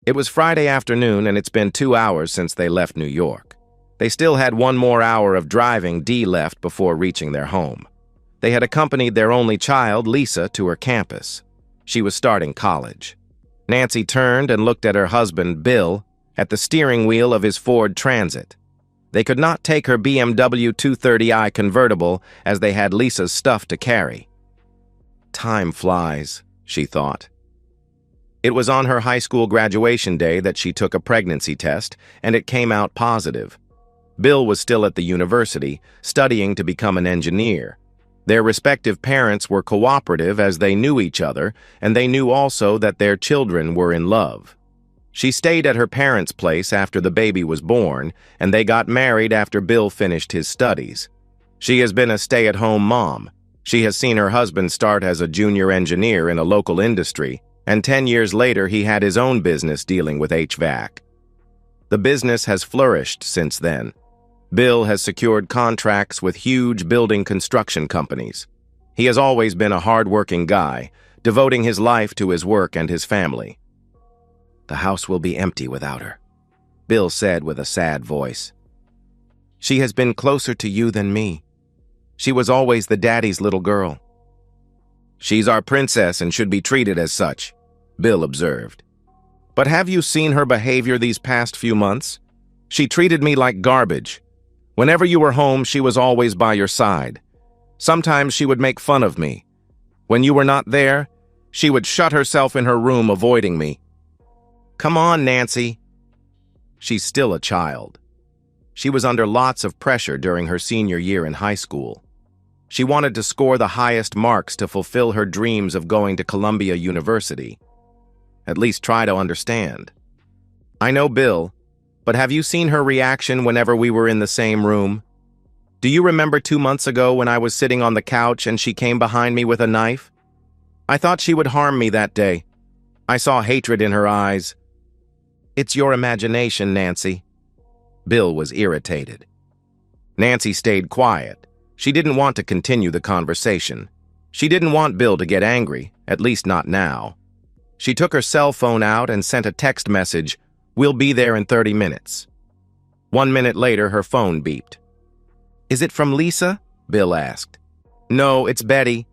It was Friday afternoon, and it's been 2 hours since they left New York. They still had 1 more hour of driving Dee left before reaching their home. They had accompanied their only child, Lisa, to her campus. She was starting college. Nancy turned and looked at her husband, Bill, at the steering wheel of his Ford Transit. They could not take her BMW 230i convertible as they had Lisa's stuff to carry. Time flies, she thought. It was on her high school graduation day that she took a pregnancy test, and it came out positive. Bill was still at the university, studying to become an engineer. Their respective parents were cooperative as they knew each other, and they knew also that their children were in love. She stayed at her parents' place after the baby was born, and they got married after Bill finished his studies. She has been a stay-at-home mom. She has seen her husband start as a junior engineer in a local industry, and 10 years later he had his own business dealing with HVAC. The business has flourished since then. Bill has secured contracts with huge building construction companies. He has always been a hard-working guy, devoting his life to his work and his family. "The house will be empty without her," Bill said with a sad voice. "She has been closer to you than me. She was always the daddy's little girl." "She's our princess and should be treated as such," Bill observed. "But have you seen her behavior these past few months? She treated me like garbage. Whenever you were home, she was always by your side. Sometimes she would make fun of me. When you were not there, she would shut herself in her room, avoiding me." "Come on, Nancy." She's still a child. She was under lots of pressure during her senior year in high school. She wanted to score the highest marks to fulfill her dreams of going to Columbia University. At least try to understand. "I know, Bill, but have you seen her reaction whenever we were in the same room? Do you remember 2 months ago when I was sitting on the couch and she came behind me with a knife? I thought she would harm me that day. I saw hatred in her eyes." "It's your imagination, Nancy." Bill was irritated. Nancy stayed quiet. She didn't want to continue the conversation. She didn't want Bill to get angry, at least not now. She took her cell phone out and sent a text message, "We'll be there in 30 minutes. 1 minute later, her phone beeped. "Is it from Lisa?" Bill asked. "No, it's Betty."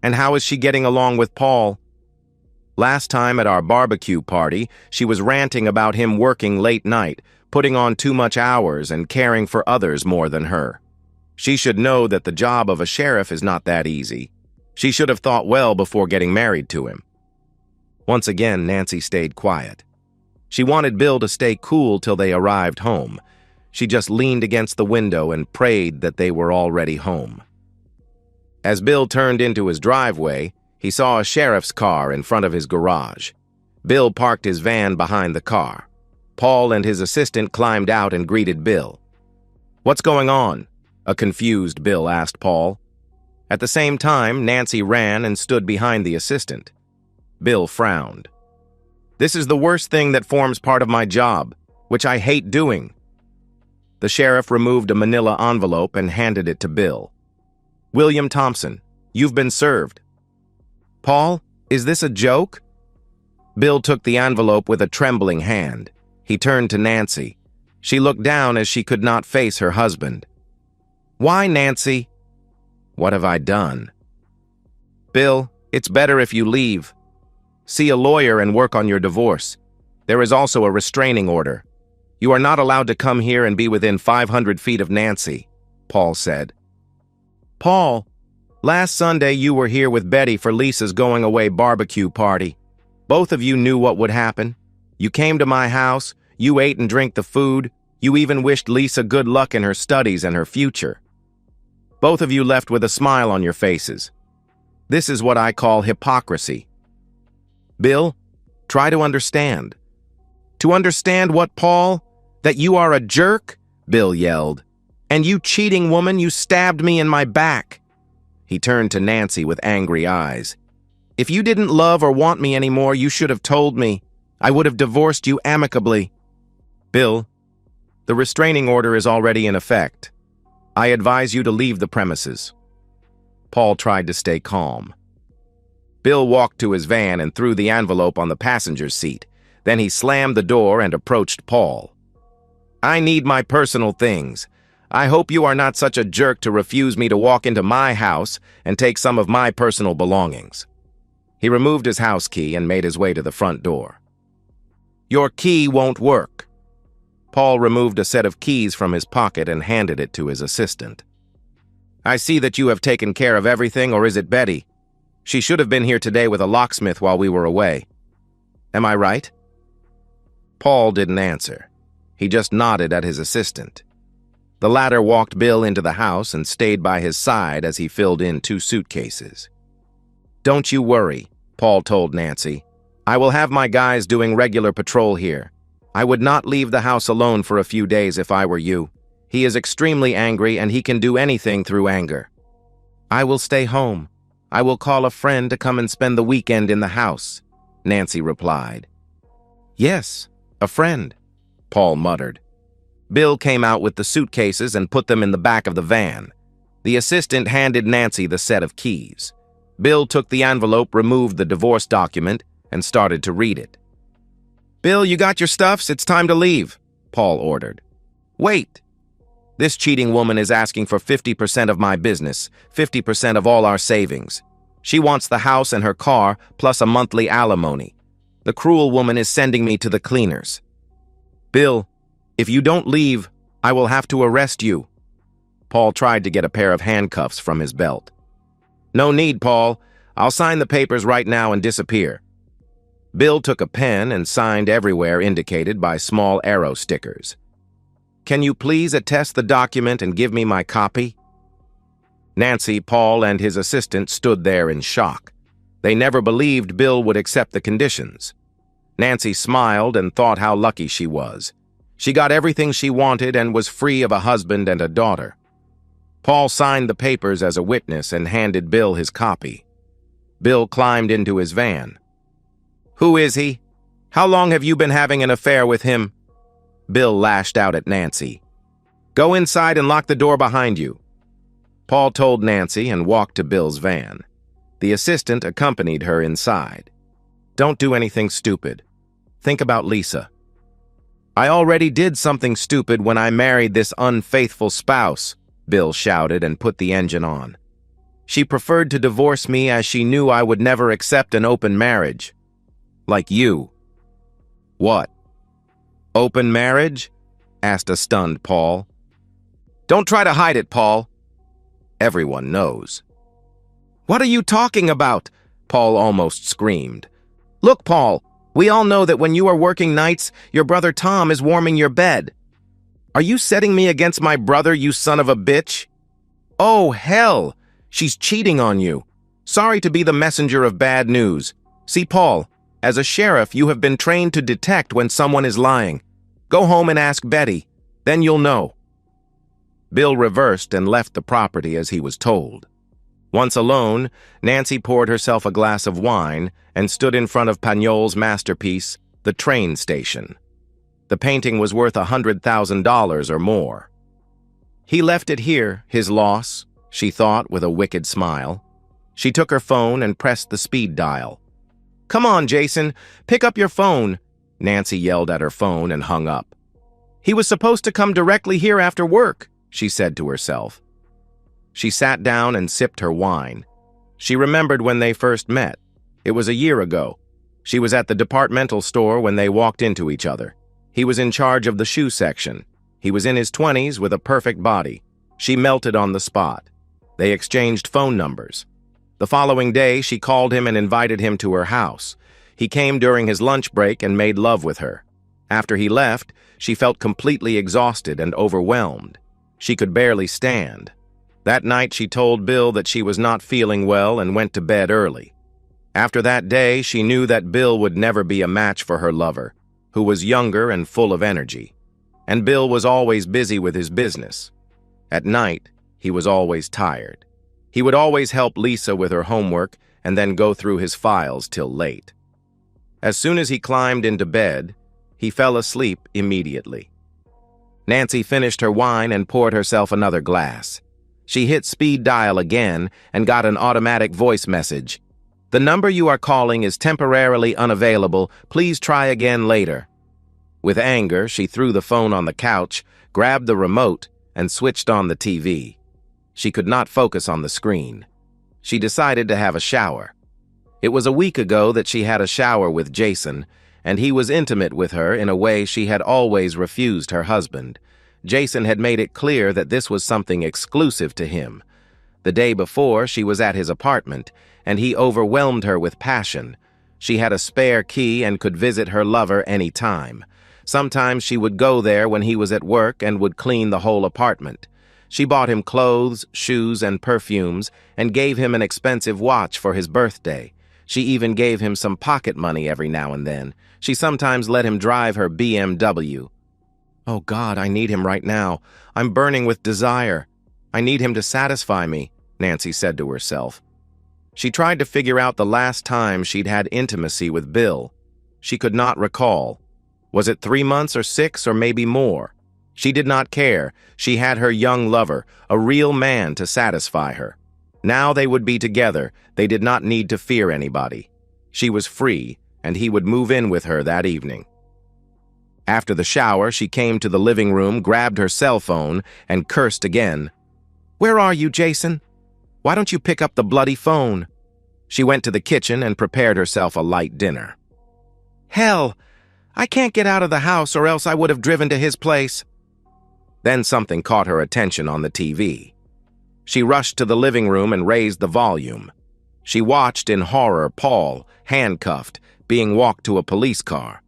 "And how is she getting along with Paul?" "Last time at our barbecue party, she was ranting about him working late night, putting on too much hours and caring for others more than her. She should know that the job of a sheriff is not that easy. She should have thought well before getting married to him." Once again, Nancy stayed quiet. She wanted Bill to stay cool till they arrived home. She just leaned against the window and prayed that they were already home. As Bill turned into his driveway, he saw a sheriff's car in front of his garage. Bill parked his van behind the car. Paul and his assistant climbed out and greeted Bill. "What's going on?" a confused Bill asked Paul. At the same time, Nancy ran and stood behind the assistant. Bill frowned. "This is the worst thing that forms part of my job, which I hate doing." The sheriff removed a manila envelope and handed it to Bill. "William Thompson, you've been served." "Paul, is this a joke?" Bill took the envelope with a trembling hand. He turned to Nancy. She looked down as she could not face her husband. "Why, Nancy?" "What have I done?" "Bill, it's better if you leave. See a lawyer and work on your divorce. There is also a restraining order. You are not allowed to come here and be within 500 feet of Nancy," Paul said. "Paul, last Sunday you were here with Betty for Lisa's going-away barbecue party. Both of you knew what would happen. You came to my house, you ate and drank the food, you even wished Lisa good luck in her studies and her future. Both of you left with a smile on your faces. This is what I call hypocrisy. Bill, try to understand." "To understand what, Paul? That you are a jerk?" Bill yelled. "And you cheating woman, you stabbed me in my back." He turned to Nancy with angry eyes. "If you didn't love or want me anymore, you should have told me. I would have divorced you amicably." "Bill, the restraining order is already in effect. I advise you to leave the premises." Paul tried to stay calm. Bill walked to his van and threw the envelope on the passenger's seat. Then he slammed the door and approached Paul. "I need my personal things. I hope you are not such a jerk to refuse me to walk into my house and take some of my personal belongings." He removed his house key and made his way to the front door. "Your key won't work." Paul removed a set of keys from his pocket and handed it to his assistant. "I see that you have taken care of everything, or is it Betty? She should have been here today with a locksmith while we were away. Am I right?" Paul didn't answer. He just nodded at his assistant. The latter walked Bill into the house and stayed by his side as he filled in 2 suitcases. "Don't you worry," Paul told Nancy. "I will have my guys doing regular patrol here. I would not leave the house alone for a few days if I were you. He is extremely angry and he can do anything through anger." "I will stay home. I will call a friend to come and spend the weekend in the house," Nancy replied. "Yes, a friend," Paul muttered. Bill came out with the suitcases and put them in the back of the van. The assistant handed Nancy the set of keys. Bill took the envelope, removed the divorce document, and started to read it. "Bill, you got your stuffs? It's time to leave," Paul ordered. "Wait. This cheating woman is asking for 50% of my business, 50% of all our savings. She wants the house and her car, plus a monthly alimony. The cruel woman is sending me to the cleaners. Bill, if you don't leave, I will have to arrest you." Paul tried to get a pair of handcuffs from his belt. "No need, Paul. I'll sign the papers right now and disappear." Bill took a pen and signed everywhere indicated by small arrow stickers. "Can you please attest the document and give me my copy?" Nancy, Paul, and his assistant stood there in shock. They never believed Bill would accept the conditions. Nancy smiled and thought how lucky she was. She got everything she wanted and was free of a husband and a daughter. Paul signed the papers as a witness and handed Bill his copy. Bill climbed into his van. "Who is he? How long have you been having an affair with him?" Bill lashed out at Nancy. "Go inside and lock the door behind you." Paul told Nancy and walked to Bill's van. The assistant accompanied her inside. "Don't do anything stupid. Think about Lisa." "I already did something stupid when I married this unfaithful spouse," Bill shouted and put the engine on. "She preferred to divorce me as she knew I would never accept an open marriage. Like you." "What? Open marriage?" asked a stunned Paul. "Don't try to hide it, Paul. Everyone knows." "What are you talking about?" Paul almost screamed. "Look, Paul, we all know that when you are working nights, your brother Tom is warming your bed. Are you setting me against my brother, you son of a bitch?" "Oh, hell! She's cheating on you. Sorry to be the messenger of bad news. See, Paul, as a sheriff, you have been trained to detect when someone is lying. Go home and ask Betty. Then you'll know." Bill reversed and left the property as he was told. Once alone, Nancy poured herself a glass of wine and stood in front of Pagnol's masterpiece, The Train Station. The painting was worth $100,000 or more. "He left it here, his loss," she thought with a wicked smile. She took her phone and pressed the speed dial. "Come on, Jason, pick up your phone," Nancy yelled at her phone and hung up. "He was supposed to come directly here after work," she said to herself. She sat down and sipped her wine. She remembered when they first met. It was a year ago. She was at the departmental store when they walked into each other. He was in charge of the shoe section. He was in his 20s with a perfect body. She melted on the spot. They exchanged phone numbers. The following day, she called him and invited him to her house. He came during his lunch break and made love with her. After he left, she felt completely exhausted and overwhelmed. She could barely stand. That night, she told Bill that she was not feeling well and went to bed early. After that day, she knew that Bill would never be a match for her lover, who was younger and full of energy. And Bill was always busy with his business. At night, he was always tired. He would always help Lisa with her homework and then go through his files till late. As soon as he climbed into bed, he fell asleep immediately. Nancy finished her wine and poured herself another glass. She hit speed dial again and got an automatic voice message. The number you are calling is temporarily unavailable. Please try again later." With anger, she threw the phone on the couch, grabbed the remote, and switched on the TV. She could not focus on the screen. She decided to have a shower. It was a week ago that she had a shower with Jason, and he was intimate with her in a way she had always refused her husband. Jason had made it clear that this was something exclusive to him. The day before, she was at his apartment, and he overwhelmed her with passion. She had a spare key and could visit her lover any time. Sometimes she would go there when he was at work and would clean the whole apartment. She bought him clothes, shoes, and perfumes, and gave him an expensive watch for his birthday. She even gave him some pocket money every now and then. She sometimes let him drive her BMW. "Oh God, I need him right now. I'm burning with desire. I need him to satisfy me," Nancy said to herself. She tried to figure out the last time she'd had intimacy with Bill. She could not recall. Was it 3 months or 6 or maybe more? She did not care. She had her young lover, a real man to satisfy her. Now they would be together. They did not need to fear anybody. She was free, and he would move in with her that evening. After the shower, she came to the living room, grabbed her cell phone, and cursed again. "Where are you, Jason? Why don't you pick up the bloody phone?" She went to the kitchen and prepared herself a light dinner. "Hell! I can't get out of the house or else I would have driven to his place." Then something caught her attention on the TV. She rushed to the living room and raised the volume. She watched in horror Paul, handcuffed, being walked to a police car.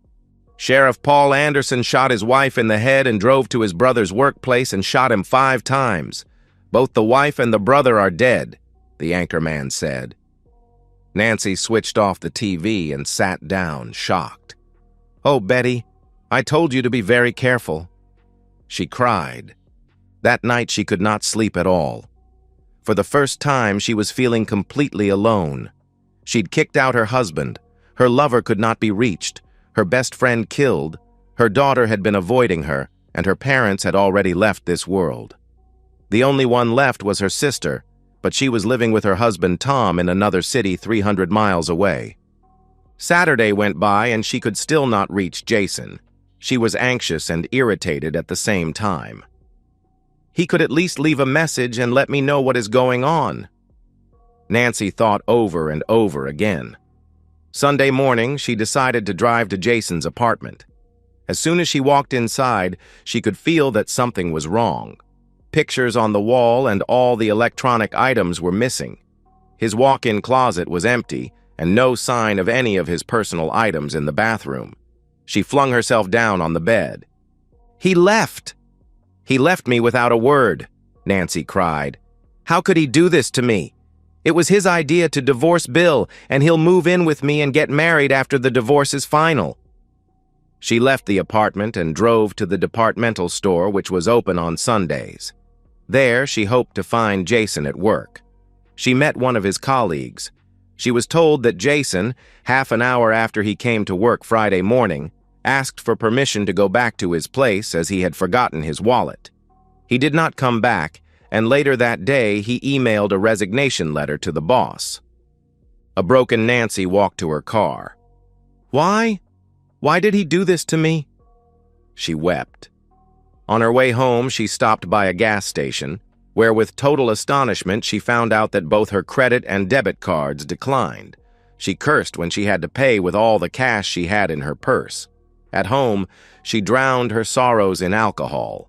Sheriff Paul Anderson shot his wife in the head and drove to his brother's workplace and shot him 5 times. "Both the wife and the brother are dead," the anchorman said. Nancy switched off the TV and sat down, shocked. "Oh, Betty, I told you to be very careful." She cried. That night she could not sleep at all. For the first time, she was feeling completely alone. She'd kicked out her husband. Her lover could not be reached. Her best friend killed. Her daughter had been avoiding her, and her parents had already left this world. The only one left was her sister, but she was living with her husband Tom in another city 300 miles away. Saturday went by and she could still not reach Jason. She was anxious and irritated at the same time. "He could at least leave a message and let me know what is going on." Nancy thought over and over again. Sunday morning, she decided to drive to Jason's apartment. As soon as she walked inside, she could feel that something was wrong. Pictures on the wall and all the electronic items were missing. His walk-in closet was empty, and no sign of any of his personal items in the bathroom. She flung herself down on the bed. "He left! He left me without a word," Nancy cried. "How could he do this to me? It was his idea to divorce Bill, and he'll move in with me and get married after the divorce is final." She left the apartment and drove to the departmental store, which was open on Sundays. There, she hoped to find Jason at work. She met one of his colleagues. She was told that Jason, half an hour after he came to work Friday morning, asked for permission to go back to his place as he had forgotten his wallet. He did not come back, and later that day he emailed a resignation letter to the boss. A broken Nancy walked to her car. "Why? Why did he do this to me?" She wept. On her way home, she stopped by a gas station, where with total astonishment she found out that both her credit and debit cards declined. She cursed when she had to pay with all the cash she had in her purse. At home, she drowned her sorrows in alcohol.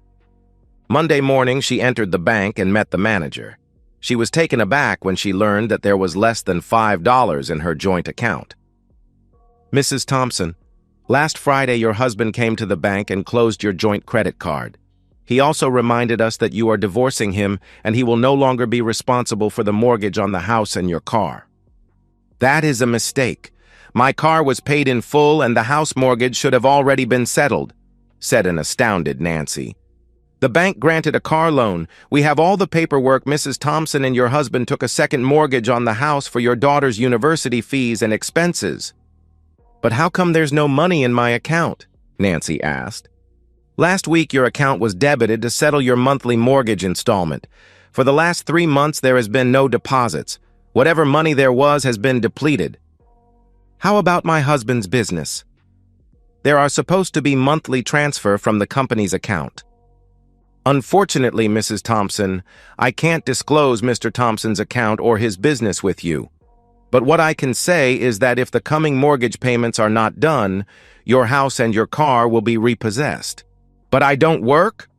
Monday morning, she entered the bank and met the manager. She was taken aback when she learned that there was less than $5 in her joint account. "Mrs. Thompson, last Friday your husband came to the bank and closed your joint credit card. He also reminded us that you are divorcing him and he will no longer be responsible for the mortgage on the house and your car." "That is a mistake. My car was paid in full and the house mortgage should have already been settled," said an astounded Nancy. "The bank granted a car loan. We have all the paperwork. Mrs. Thompson and your husband took a second mortgage on the house for your daughter's university fees and expenses." "But how come there's no money in my account?" Nancy asked. "Last week your account was debited to settle your monthly mortgage installment. For the last 3 months there has been no deposits. Whatever money there was has been depleted. How about my husband's business? There are supposed to be monthly transfer from the company's account. Unfortunately, Mrs. Thompson, I can't disclose Mr. Thompson's account or his business with you. But what I can say is that if the coming mortgage payments are not done, your house and your car will be repossessed. But I don't work?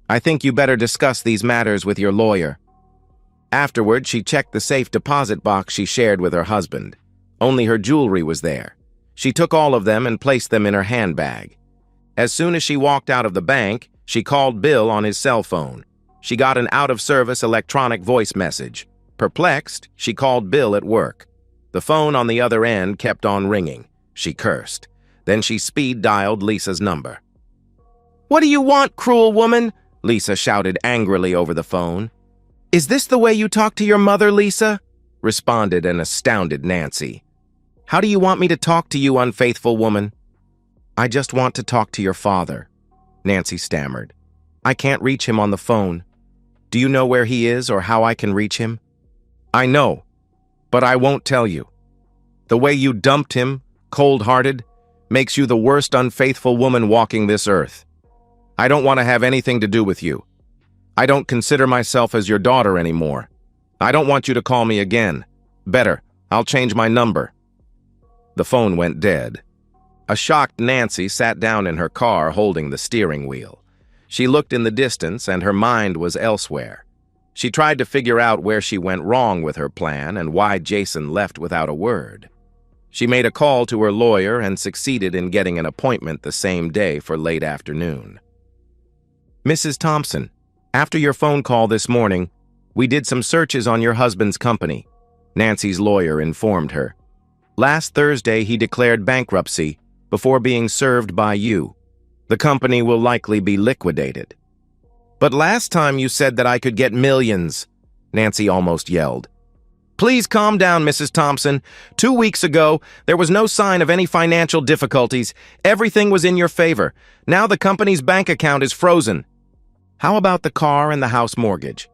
I think you better discuss these matters with your lawyer. Afterward, she checked the safe deposit box she shared with her husband. Only her jewelry was there. She took all of them and placed them in her handbag. As soon as she walked out of the bank, she called Bill on his cell phone. She got an out-of-service electronic voice message. Perplexed, she called Bill at work. The phone on the other end kept on ringing. She cursed. Then she speed-dialed Lisa's number. "What do you want, cruel woman?" Lisa shouted angrily over the phone. "Is this the way you talk to your mother, Lisa?" responded an astounded Nancy. "How do you want me to talk to you, unfaithful woman?" "I just want to talk to your father," Nancy stammered. "I can't reach him on the phone. Do you know where he is or how I can reach him?" "I know, but I won't tell you. The way you dumped him, cold-hearted, makes you the worst unfaithful woman walking this earth. I don't want to have anything to do with you. I don't consider myself as your daughter anymore. I don't want you to call me again. Better, I'll change my number." The phone went dead. A shocked Nancy sat down in her car holding the steering wheel. She looked in the distance and her mind was elsewhere. She tried to figure out where she went wrong with her plan and why Jason left without a word. She made a call to her lawyer and succeeded in getting an appointment the same day for late afternoon. "Mrs. Thompson, after your phone call this morning, we did some searches on your husband's company," Nancy's lawyer informed her. "Last Thursday, he declared bankruptcy before being served by you. The company will likely be liquidated." "But last time you said that I could get millions," Nancy almost yelled. "Please calm down, Mrs. Thompson. 2 weeks ago, there was no sign of any financial difficulties. Everything was in your favor. Now the company's bank account is frozen." "How about the car and the house mortgage?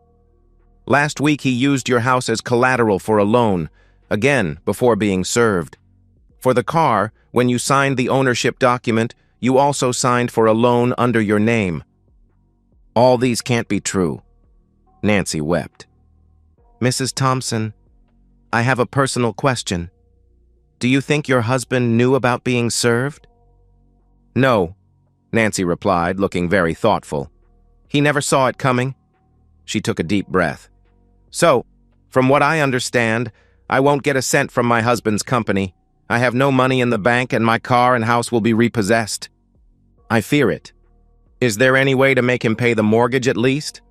Last week he used your house as collateral for a loan, again before being served. For the car, when you signed the ownership document, you also signed for a loan under your name." "All these can't be true." Nancy wept. "Mrs. Thompson, I have a personal question. Do you think your husband knew about being served?" "No," Nancy replied, looking very thoughtful. "He never saw it coming." She took a deep breath. "So, from what I understand, I won't get a cent from my husband's company. I have no money in the bank and my car and house will be repossessed." "I fear it. Is there any way to make him pay the mortgage at least?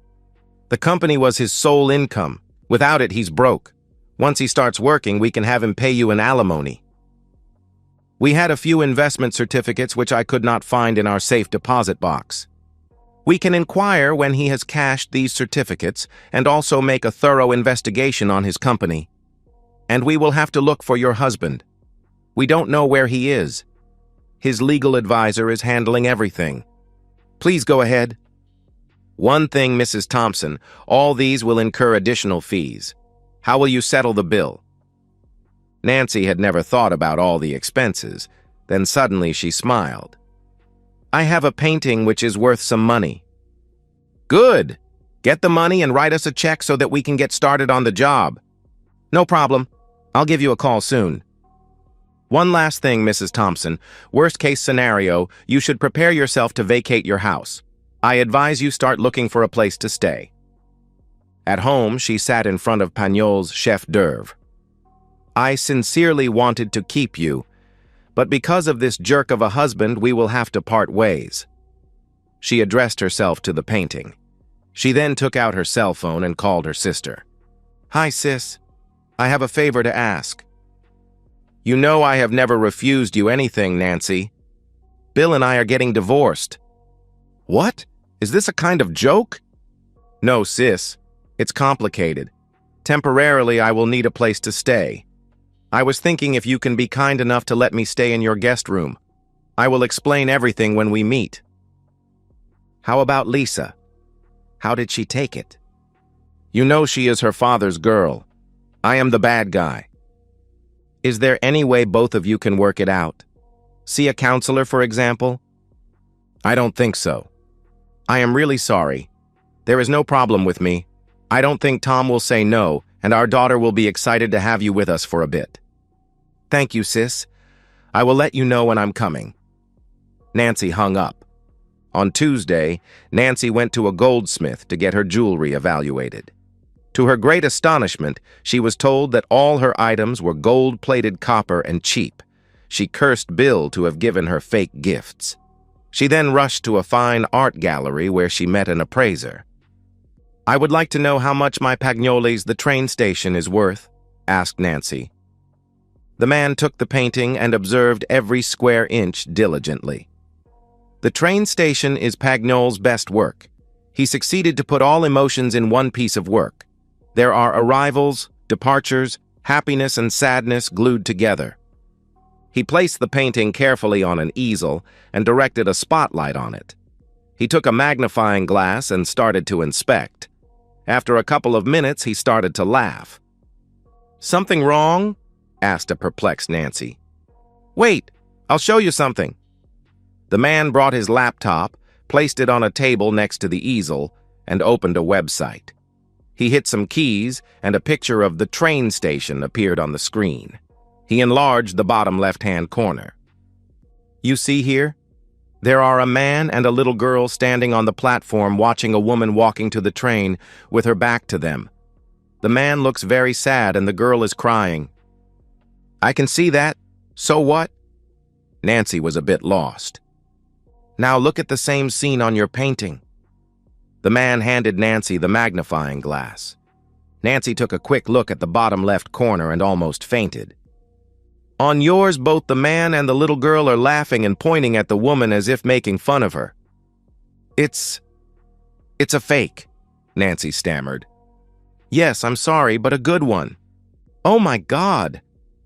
The company was his sole income. Without it, he's broke. Once he starts working, we can have him pay you an alimony." "We had a few investment certificates which I could not find in our safe deposit box. We can inquire when he has cashed these certificates and also make a thorough investigation on his company. And we will have to look for your husband. We don't know where he is. His legal advisor is handling everything. Please go ahead." "One thing, Mrs. Thompson, all these will incur additional fees. How will you settle the bill?" Nancy had never thought about all the expenses. Then suddenly she smiled. "I have a painting which is worth some money." "Good. Get the money and write us a check so that we can get started on the job." "No problem. I'll give you a call soon." "One last thing, Mrs. Thompson. Worst case scenario, you should prepare yourself to vacate your house. I advise you start looking for a place to stay." At home, she sat in front of Pagnol's chef d'oeuvre. "I sincerely wanted to keep you, but because of this jerk of a husband, we will have to part ways." She addressed herself to the painting. She then took out her cell phone and called her sister. "Hi, sis. I have a favor to ask." "You know I have never refused you anything, Nancy. Bill and I are getting divorced." "What? Is this a kind of joke?" "No, sis. It's complicated. Temporarily, I will need a place to stay. I was thinking if you can be kind enough to let me stay in your guest room. I will explain everything when we meet." "How about Lisa? How did she take it?" "You know she is her father's girl. I am the bad guy. Is there any way both of you can work it out? See a counselor, for example? I don't think so. I am really sorry. There is no problem with me. I don't think Tom will say no, and our daughter will be excited to have you with us for a bit. Thank you, sis. I will let you know when I'm coming. Nancy hung up. On Tuesday, Nancy went to a goldsmith to get her jewelry evaluated. To her great astonishment, she was told that all her items were gold-plated copper and cheap. She cursed Bill to have given her fake gifts. She then rushed to a fine art gallery where she met an appraiser. I would like to know how much my Pagnoli's The Train Station is worth, asked Nancy. The man took the painting and observed every square inch diligently. The train station is Pagnol's best work. He succeeded to put all emotions in one piece of work. There are arrivals, departures, happiness and sadness glued together. He placed the painting carefully on an easel and directed a spotlight on it. He took a magnifying glass and started to inspect. After a couple of minutes, he started to laugh. Something wrong? Asked a perplexed Nancy. Wait, I'll show you something. The man brought his laptop, placed it on a table next to the easel, and opened a website. He hit some keys, and a picture of the train station appeared on the screen. He enlarged the bottom left-hand corner. You see here? There are a man and a little girl standing on the platform watching a woman walking to the train with her back to them. The man looks very sad and the girl is crying. I can see that. So what? Nancy was a bit lost. Now look at the same scene on your painting. The man handed Nancy the magnifying glass. Nancy took a quick look at the bottom left corner and almost fainted. On yours, both the man and the little girl are laughing and pointing at the woman as if making fun of her. It's a fake, Nancy stammered. Yes, I'm sorry, but a good one. Oh my God!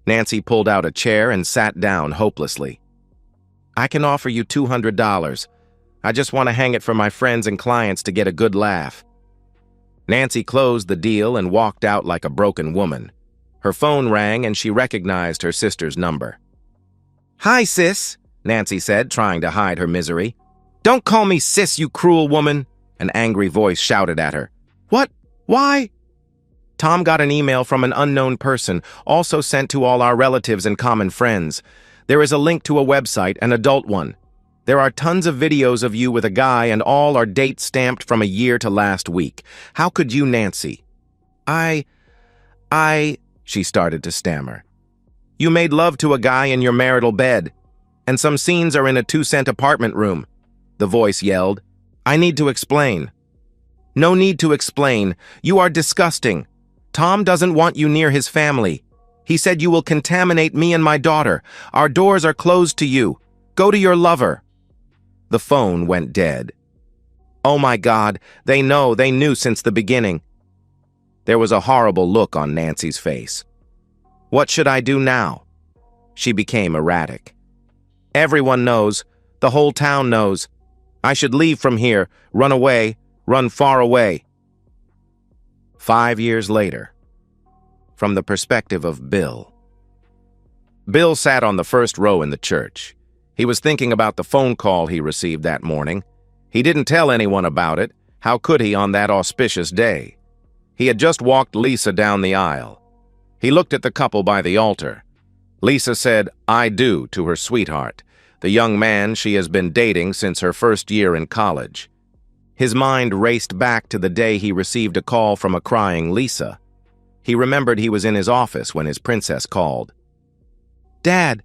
Nancy pulled out a chair and sat down hopelessly. I can offer you $200. I just want to hang it for my friends and clients to get a good laugh. Nancy closed the deal and walked out like a broken woman. Her phone rang and she recognized her sister's number. Hi, sis, Nancy said, trying to hide her misery. Don't call me sis, you cruel woman, an angry voice shouted at her. What? Why? Tom got an email from an unknown person, also sent to all our relatives and common friends. There is a link to a website, an adult one. There are tons of videos of you with a guy and all are date stamped from a year to last week. How could you, Nancy? She started to stammer. You made love to a guy in your marital bed, and some scenes are in a 2-cent apartment room, the voice yelled. I need to explain. No need to explain. You are disgusting. Tom doesn't want you near his family. He said you will contaminate me and my daughter. Our doors are closed to you. Go to your lover. The phone went dead. Oh my God, they knew since the beginning. There was a horrible look on Nancy's face. What should I do now? She became erratic. Everyone knows. The whole town knows. I should leave from here, run away, run far away. 5 years later. From the perspective of Bill. Bill sat on the first row in the church. He was thinking about the phone call he received that morning. He didn't tell anyone about it. How could he on that auspicious day? He had just walked Lisa down the aisle. He looked at the couple by the altar. Lisa said, I do, to her sweetheart, the young man she has been dating since her first year in college. His mind raced back to the day he received a call from a crying Lisa. He remembered he was in his office when his princess called. Dad,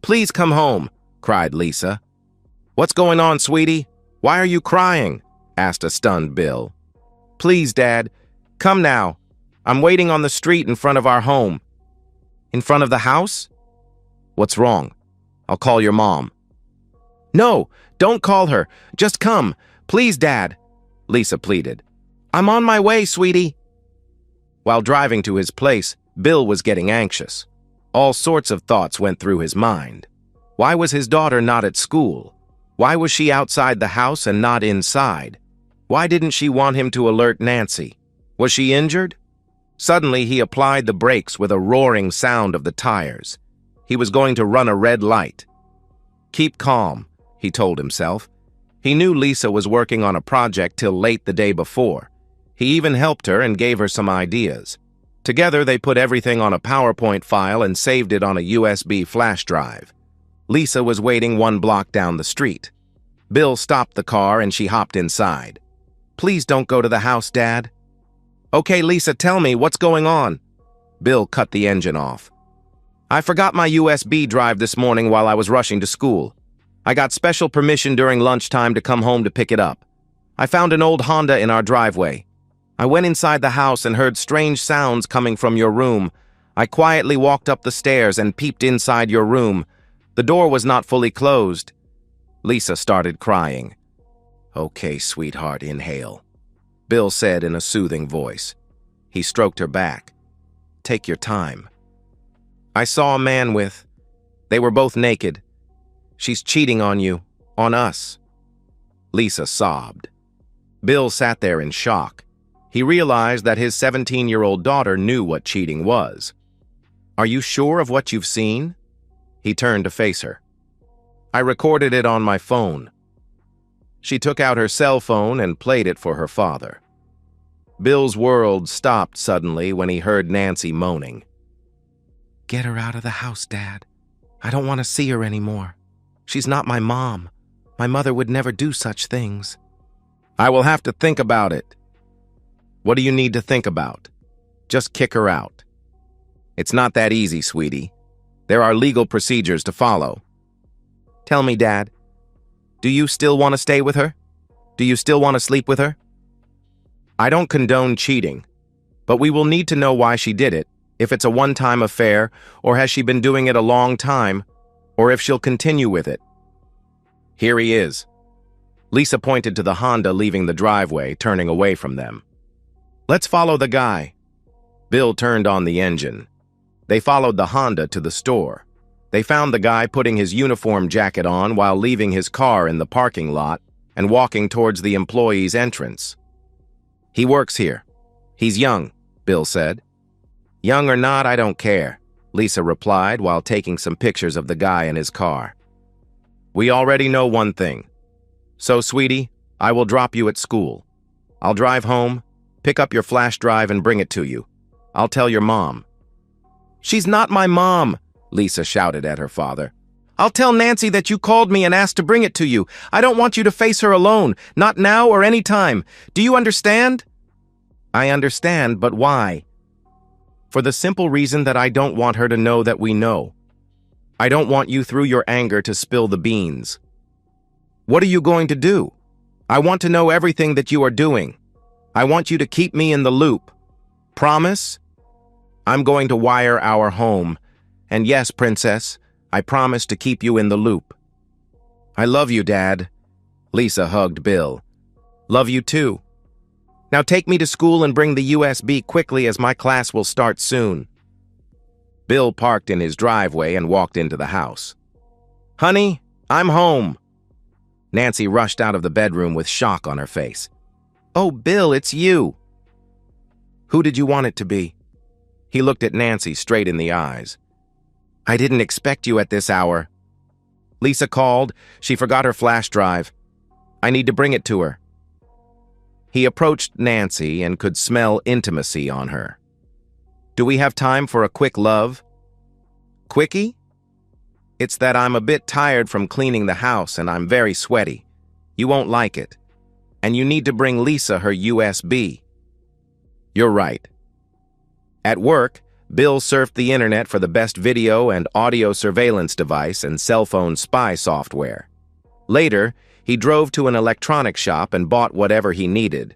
please come home, cried Lisa. What's going on, sweetie? Why are you crying? Asked a stunned Bill. Please, Dad, come now. I'm waiting on the street in front of our home. In front of the house? What's wrong? I'll call your mom. No, don't call her. Just come. Please, Dad, Lisa pleaded. I'm on my way, sweetie. While driving to his place, Bill was getting anxious. All sorts of thoughts went through his mind. Why was his daughter not at school? Why was she outside the house and not inside? Why didn't she want him to alert Nancy? Was she injured? Suddenly, he applied the brakes with a roaring sound of the tires. He was going to run a red light. "Keep calm," he told himself. He knew Lisa was working on a project till late the day before. He even helped her and gave her some ideas. Together, they put everything on a PowerPoint file and saved it on a USB flash drive. Lisa was waiting 1 block down the street. Bill stopped the car and she hopped inside. "Please don't go to the house, Dad." "Okay, Lisa, tell me, what's going on?" Bill cut the engine off. "I forgot my USB drive this morning while I was rushing to school. I got special permission during lunchtime to come home to pick it up. I found an old Honda in our driveway. I went inside the house and heard strange sounds coming from your room. I quietly walked up the stairs and peeped inside your room. The door was not fully closed." Lisa started crying. "Okay, sweetheart, inhale," Bill said in a soothing voice. He stroked her back. "Take your time. I saw a man with... They were both naked. She's cheating on you, on us." Lisa sobbed. Bill sat there in shock. He realized that his 17-year-old daughter knew what cheating was. "Are you sure of what you've seen?" He turned to face her. "I recorded it on my phone." She took out her cell phone and played it for her father. Bill's world stopped suddenly when he heard Nancy moaning. "Get her out of the house, Dad. I don't want to see her anymore. She's not my mom. My mother would never do such things." "I will have to think about it." "What do you need to think about? Just kick her out." "It's not that easy, sweetie. There are legal procedures to follow." "Tell me, Dad, do you still want to stay with her? Do you still want to sleep with her?" "I don't condone cheating, but we will need to know why she did it, if it's a one-time affair, or has she been doing it a long time, or if she'll continue with it." "Here he is." Lisa pointed to the Honda leaving the driveway, turning away from them. "Let's follow the guy." Bill turned on the engine. They followed the Honda to the store. They found the guy putting his uniform jacket on while leaving his car in the parking lot and walking towards the employee's entrance. "He works here. He's young," Bill said. "Young or not, I don't care," Lisa replied while taking some pictures of the guy in his car. "We already know one thing. So, sweetie, I will drop you at school. I'll drive home, pick up your flash drive and bring it to you. I'll tell your mom." "She's not my mom," Lisa shouted at her father. "I'll tell Nancy that you called me and asked to bring it to you. I don't want you to face her alone, not now or any time. Do you understand?" "I understand, but why?" "For the simple reason that I don't want her to know that we know. I don't want you through your anger to spill the beans." "What are you going to do? I want to know everything that you are doing. I want you to keep me in the loop. Promise?" "I'm going to wire our home. And yes, Princess, I promise to keep you in the loop." "I love you, Dad." Lisa hugged Bill. "Love you too. Now take me to school and bring the USB quickly as my class will start soon." Bill parked in his driveway and walked into the house. "Honey, I'm home." Nancy rushed out of the bedroom with shock on her face. "Oh, Bill, it's you." "Who did you want it to be?" He looked at Nancy straight in the eyes. "I didn't expect you at this hour." Lisa called. She forgot her flash drive. "I need to bring it to her." He approached Nancy and could smell intimacy on her. "Do we have time for a quick love?" "Quickie?" "It's that I'm a bit tired from cleaning the house and I'm very sweaty. You won't like it. And you need to bring Lisa her USB." "You're right." At work, Bill surfed the internet for the best video and audio surveillance device and cell phone spy software. Later, he drove to an electronics shop and bought whatever he needed.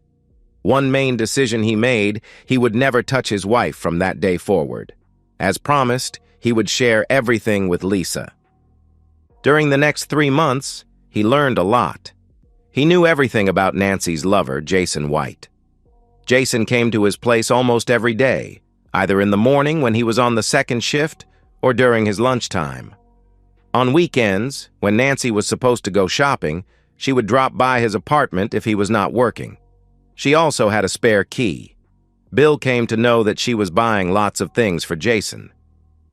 One main decision he made, he would never touch his wife from that day forward. As promised, he would share everything with Lisa. During the next 3 months, he learned a lot. He knew everything about Nancy's lover, Jason White. Jason came to his place almost every day, either in the morning when he was on the second shift or during his lunchtime. On weekends, when Nancy was supposed to go shopping, she would drop by his apartment if he was not working. She also had a spare key. Bill came to know that she was buying lots of things for Jason.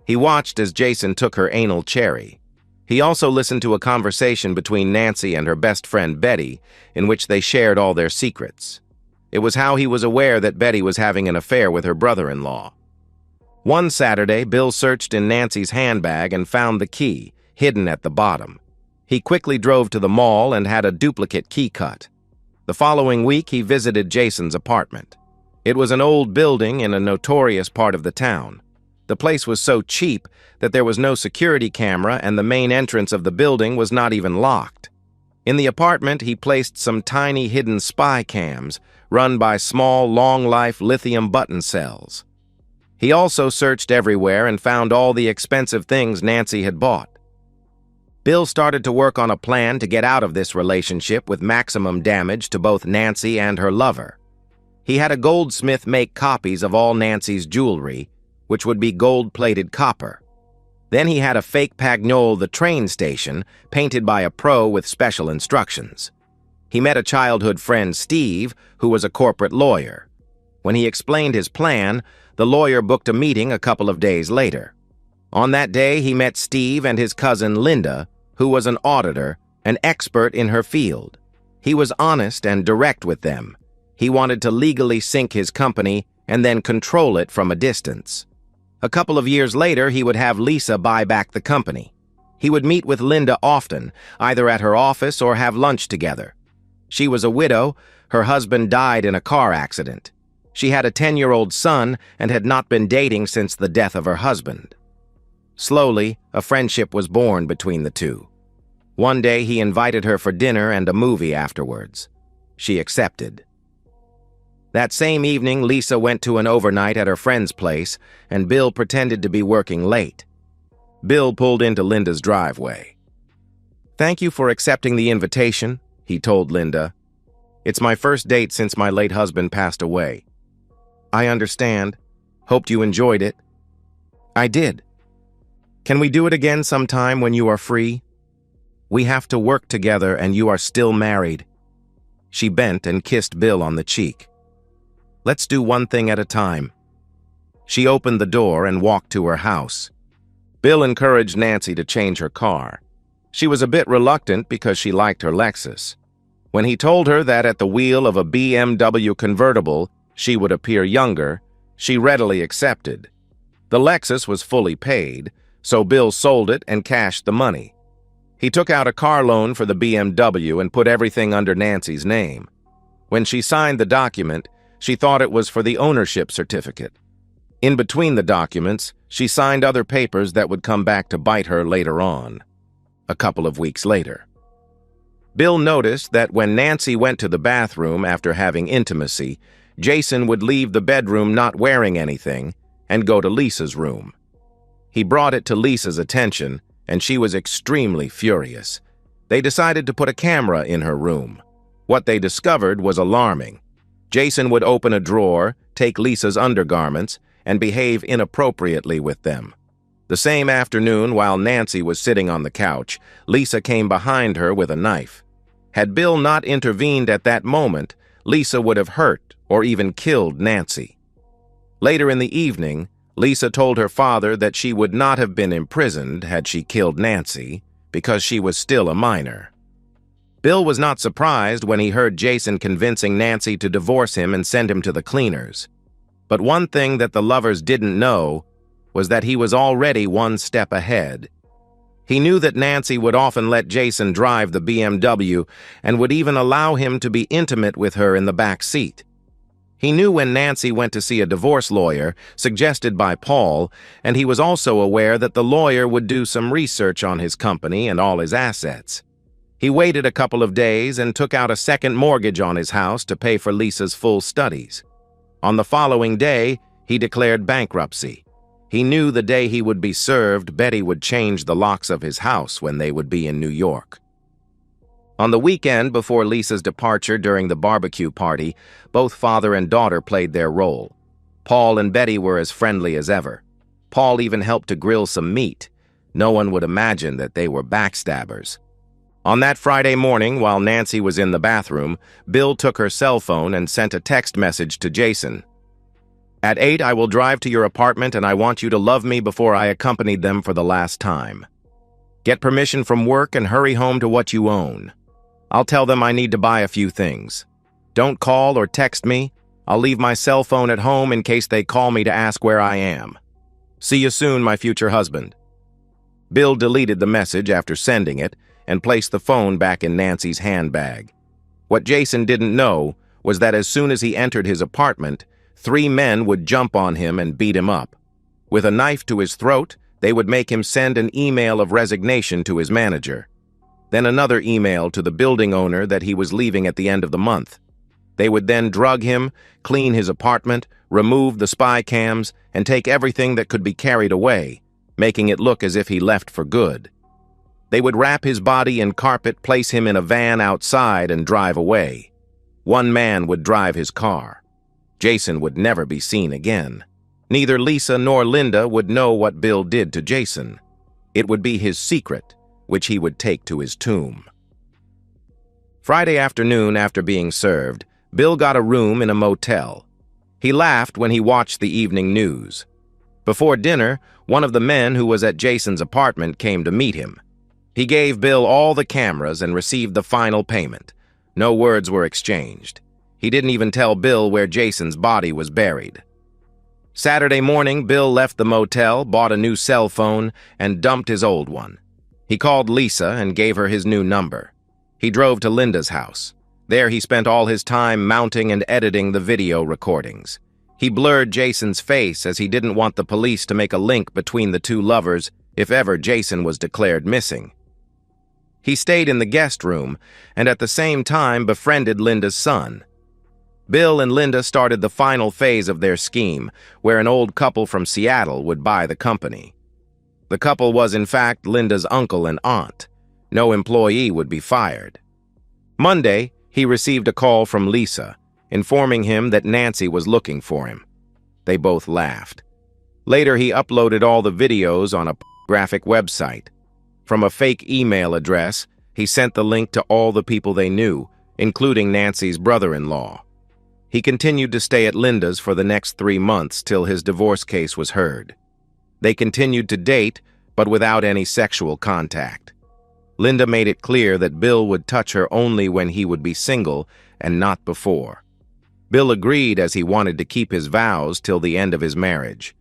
He watched as Jason took her anal cherry. He also listened to a conversation between Nancy and her best friend Betty, in which they shared all their secrets. It was how he was aware that Betty was having an affair with her brother-in-law. One Saturday, Bill searched in Nancy's handbag and found the key, hidden at the bottom. He quickly drove to the mall and had a duplicate key cut. The following week, he visited Jason's apartment. It was an old building in a notorious part of the town. The place was so cheap that there was no security camera and the main entrance of the building was not even locked. In the apartment, he placed some tiny hidden spy cams run by small, long-life lithium button cells. He also searched everywhere and found all the expensive things Nancy had bought. Bill started to work on a plan to get out of this relationship with maximum damage to both Nancy and her lover. He had a goldsmith make copies of all Nancy's jewelry, which would be gold-plated copper. Then he had a fake Pagnol the train station painted by a pro with special instructions. He met a childhood friend, Steve, who was a corporate lawyer. When he explained his plan, the lawyer booked a meeting a couple of days later. On that day, he met Steve and his cousin Linda, who was an auditor, an expert in her field. He was honest and direct with them. He wanted to legally sink his company and then control it from a distance. A couple of years later, he would have Lisa buy back the company. He would meet with Linda often, either at her office or have lunch together. She was a widow. Her husband died in a car accident. She had a 10-year-old son and had not been dating since the death of her husband. Slowly, a friendship was born between the two. One day, he invited her for dinner and a movie afterwards. She accepted. That same evening, Lisa went to an overnight at her friend's place, and Bill pretended to be working late. Bill pulled into Linda's driveway. "Thank you for accepting the invitation," he told Linda. "It's my first date since my late husband passed away." "I understand. Hoped you enjoyed it." "I did. Can we do it again sometime when you are free? We have to work together and you are still married." She bent and kissed Bill on the cheek. "Let's do one thing at a time." She opened the door and walked to her house. Bill encouraged Nancy to change her car. She was a bit reluctant because she liked her Lexus. When he told her that at the wheel of a BMW convertible she would appear younger, she readily accepted. The Lexus was fully paid, so Bill sold it and cashed the money. He took out a car loan for the BMW and put everything under Nancy's name. When she signed the document, she thought it was for the ownership certificate. In between the documents, she signed other papers that would come back to bite her later on. A couple of weeks later, Bill noticed that when Nancy went to the bathroom after having intimacy, Jason would leave the bedroom not wearing anything and go to Lisa's room. He brought it to Lisa's attention, and she was extremely furious. They decided to put a camera in her room. What they discovered was alarming. Jason would open a drawer, take Lisa's undergarments, and behave inappropriately with them. The same afternoon, while Nancy was sitting on the couch, Lisa came behind her with a knife. Had Bill not intervened at that moment, Lisa would have hurt or even killed Nancy. Later in the evening, Lisa told her father that she would not have been imprisoned had she killed Nancy because she was still a minor. Bill was not surprised when he heard Jason convincing Nancy to divorce him and send him to the cleaners. But one thing that the lovers didn't know was that he was already one step ahead. He knew that Nancy would often let Jason drive the BMW and would even allow him to be intimate with her in the back seat. He knew when Nancy went to see a divorce lawyer, suggested by Paul, and he was also aware that the lawyer would do some research on his company and all his assets. He waited a couple of days and took out a second mortgage on his house to pay for Lisa's full studies. On the following day, he declared bankruptcy. He knew the day he would be served, Betty would change the locks of his house when they would be in New York. On the weekend before Lisa's departure during the barbecue party, both father and daughter played their role. Paul and Betty were as friendly as ever. Paul even helped to grill some meat. No one would imagine that they were backstabbers. On that Friday morning, while Nancy was in the bathroom, Bill took her cell phone and sent a text message to Jason. At 8, I will drive to your apartment and I want you to love me before I accompanied them for the last time. Get permission from work and hurry home to what you own. I'll tell them I need to buy a few things. Don't call or text me. I'll leave my cell phone at home in case they call me to ask where I am. See you soon, my future husband. Bill deleted the message after sending it and placed the phone back in Nancy's handbag. What Jason didn't know was that as soon as he entered his apartment, 3 men would jump on him and beat him up. With a knife to his throat, they would make him send an email of resignation to his manager. Then another email to the building owner that he was leaving at the end of the month. They would then drug him, clean his apartment, remove the spy cams, and take everything that could be carried away, making it look as if he left for good. They would wrap his body in carpet, place him in a van outside, and drive away. 1 man would drive his car. Jason would never be seen again. Neither Lisa nor Linda would know what Bill did to Jason. It would be his secret, which he would take to his tomb. Friday afternoon, after being served, Bill got a room in a motel. He laughed when he watched the evening news. Before dinner, one of the men who was at Jason's apartment came to meet him. He gave Bill all the cameras and received the final payment. No words were exchanged. He didn't even tell Bill where Jason's body was buried. Saturday morning, Bill left the motel, bought a new cell phone, and dumped his old one. He called Lisa and gave her his new number. He drove to Linda's house. There he spent all his time mounting and editing the video recordings. He blurred Jason's face as he didn't want the police to make a link between the 2 lovers if ever Jason was declared missing. He stayed in the guest room and at the same time befriended Linda's son. Bill and Linda started the final phase of their scheme, where an old couple from Seattle would buy the company. The couple was, in fact, Linda's uncle and aunt. No employee would be fired. Monday, he received a call from Lisa, informing him that Nancy was looking for him. They both laughed. Later, he uploaded all the videos on a graphic website. From a fake email address, he sent the link to all the people they knew, including Nancy's brother-in-law. He continued to stay at Linda's for the next 3 months till his divorce case was heard. They continued to date, but without any sexual contact. Linda made it clear that Bill would touch her only when he would be single and not before. Bill agreed as he wanted to keep his vows till the end of his marriage.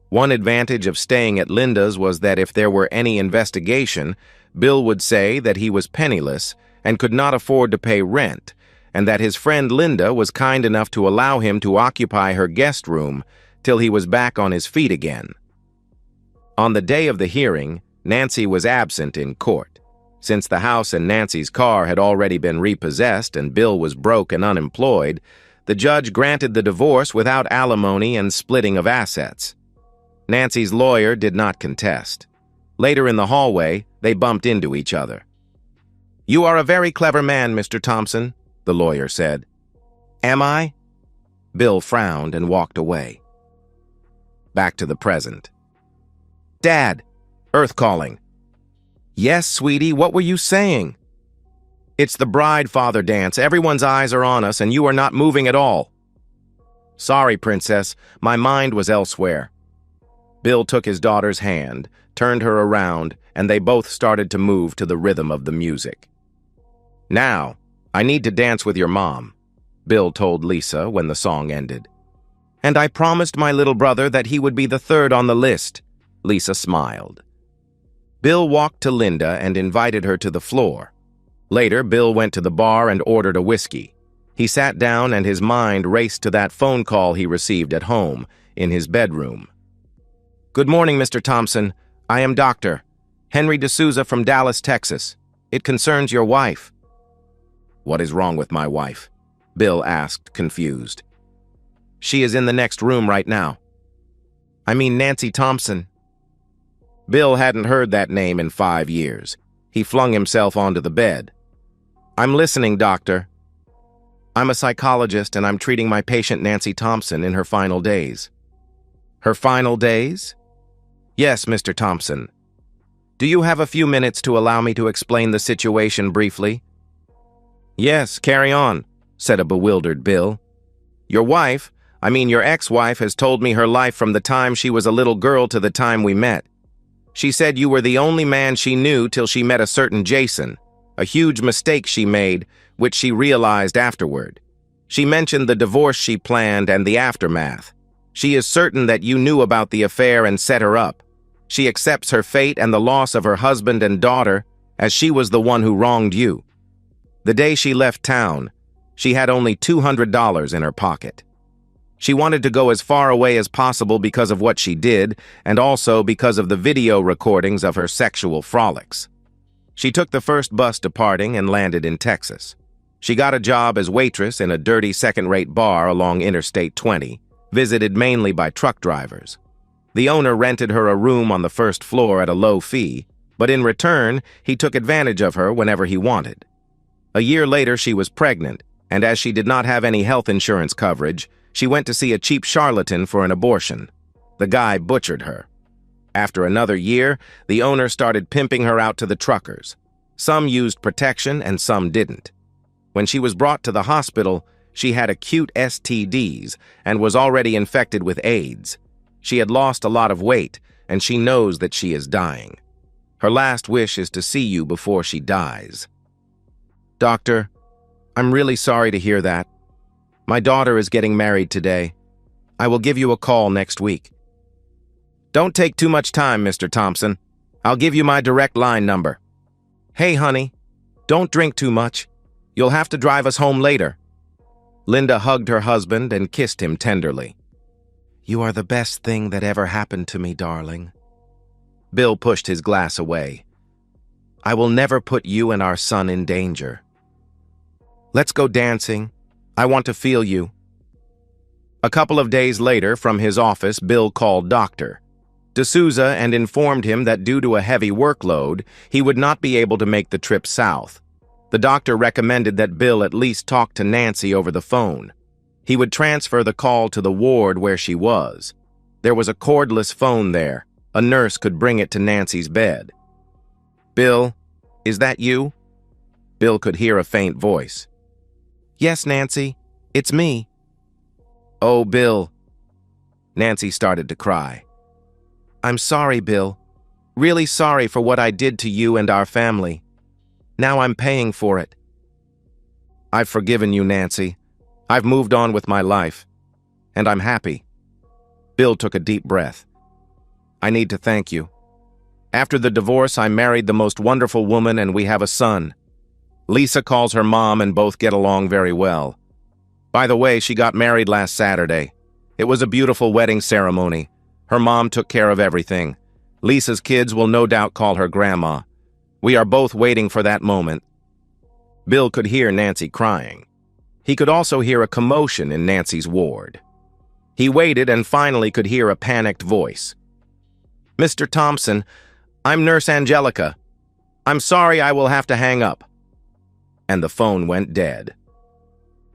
One advantage of staying at Linda's was that if there were any investigation, Bill would say that he was penniless and could not afford to pay rent, and that his friend Linda was kind enough to allow him to occupy her guest room till he was back on his feet again. On the day of the hearing, Nancy was absent in court. Since the house and Nancy's car had already been repossessed and Bill was broke and unemployed, the judge granted the divorce without alimony and splitting of assets. Nancy's lawyer did not contest. Later in the hallway, they bumped into each other. "You are a very clever man, Mr. Thompson," the lawyer said. "Am I?" Bill frowned and walked away. Back to the present. "Dad, Earth calling." "Yes, sweetie, what were you saying?" "It's the bride-father dance. Everyone's eyes are on us, and you are not moving at all." "Sorry, princess. My mind was elsewhere." Bill took his daughter's hand, turned her around, and they both started to move to the rhythm of the music. "Now, I need to dance with your mom," Bill told Lisa when the song ended. "And I promised my little brother that he would be the 3rd on the list," Lisa smiled. Bill walked to Linda and invited her to the floor. Later, Bill went to the bar and ordered a whiskey. He sat down and his mind raced to that phone call he received at home, in his bedroom. "Good morning, Mr. Thompson. I am Dr. Henry D'Souza from Dallas, Texas. It concerns your wife." "What is wrong with my wife?" Bill asked, confused. "She is in the next room right now." "I mean Nancy Thompson." Bill hadn't heard that name in 5 years. He flung himself onto the bed. "I'm listening, doctor." "I'm a psychologist and I'm treating my patient Nancy Thompson in her final days." "Her final days?" "Yes, Mr. Thompson." "Do you have a few minutes to allow me to explain the situation briefly?" "Yes, carry on," said a bewildered Bill. "Your wife, I mean, your ex-wife has told me her life from the time she was a little girl to the time we met. She said you were the only man she knew till she met a certain Jason, a huge mistake she made, which she realized afterward. She mentioned the divorce she planned and the aftermath. She is certain that you knew about the affair and set her up. She accepts her fate and the loss of her husband and daughter, as she was the one who wronged you. The day she left town, she had only $200 in her pocket. She wanted to go as far away as possible because of what she did, and also because of the video recordings of her sexual frolics. She took the first bus departing and landed in Texas. She got a job as waitress in a dirty second-rate bar along Interstate 20, visited mainly by truck drivers. The owner rented her a room on the first floor at a low fee, but in return, he took advantage of her whenever he wanted. A year later, she was pregnant, and as she did not have any health insurance coverage, she went to see a cheap charlatan for an abortion. The guy butchered her. After another year, the owner started pimping her out to the truckers. Some used protection and some didn't. When she was brought to the hospital, she had acute STDs and was already infected with AIDS. She had lost a lot of weight, and she knows that she is dying. Her last wish is to see you before she dies. Doctor, I'm really sorry to hear that. My daughter is getting married today. I will give you a call next week. Don't take too much time, Mr. Thompson. I'll give you my direct line number. Hey, honey, don't drink too much. You'll have to drive us home later. Linda hugged her husband and kissed him tenderly. You are the best thing that ever happened to me, darling. Bill pushed his glass away. I will never put you and our son in danger. Let's go dancing. I want to feel you. A couple of days later, from his office, Bill called Dr. D'Souza and informed him that due to a heavy workload, he would not be able to make the trip south. The doctor recommended that Bill at least talk to Nancy over the phone. He would transfer the call to the ward where she was. There was a cordless phone there. A nurse could bring it to Nancy's bed. Bill, is that you? Bill could hear a faint voice. Yes, Nancy, it's me. Oh, Bill. Nancy started to cry. I'm sorry, Bill. Really sorry for what I did to you and our family. Now I'm paying for it. I've forgiven you, Nancy. I've moved on with my life, and I'm happy. Bill took a deep breath. I need to thank you. After the divorce, I married the most wonderful woman and we have a son. Lisa calls her mom and both get along very well. By the way, she got married last Saturday. It was a beautiful wedding ceremony. Her mom took care of everything. Lisa's kids will no doubt call her grandma. We are both waiting for that moment. Bill could hear Nancy crying. He could also hear a commotion in Nancy's ward. He waited and finally could hear a panicked voice. Mr. Thompson, I'm Nurse Angelica. I'm sorry, I will have to hang up. And the phone went dead.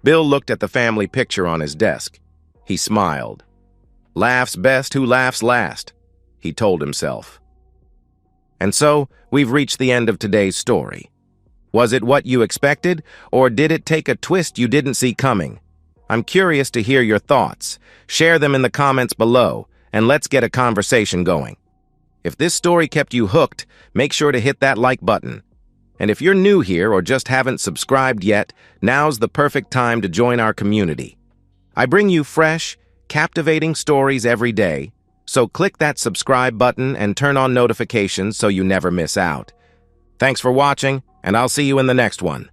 Bill looked at the family picture on his desk. He smiled. Laughs best who laughs last, he told himself. And so, we've reached the end of today's story. Was it what you expected, or did it take a twist you didn't see coming? I'm curious to hear your thoughts. Share them in the comments below, and let's get a conversation going. If this story kept you hooked, make sure to hit that like button. And if you're new here or just haven't subscribed yet, now's the perfect time to join our community. I bring you fresh, captivating stories every day, so click that subscribe button and turn on notifications so you never miss out. Thanks for watching, and I'll see you in the next one.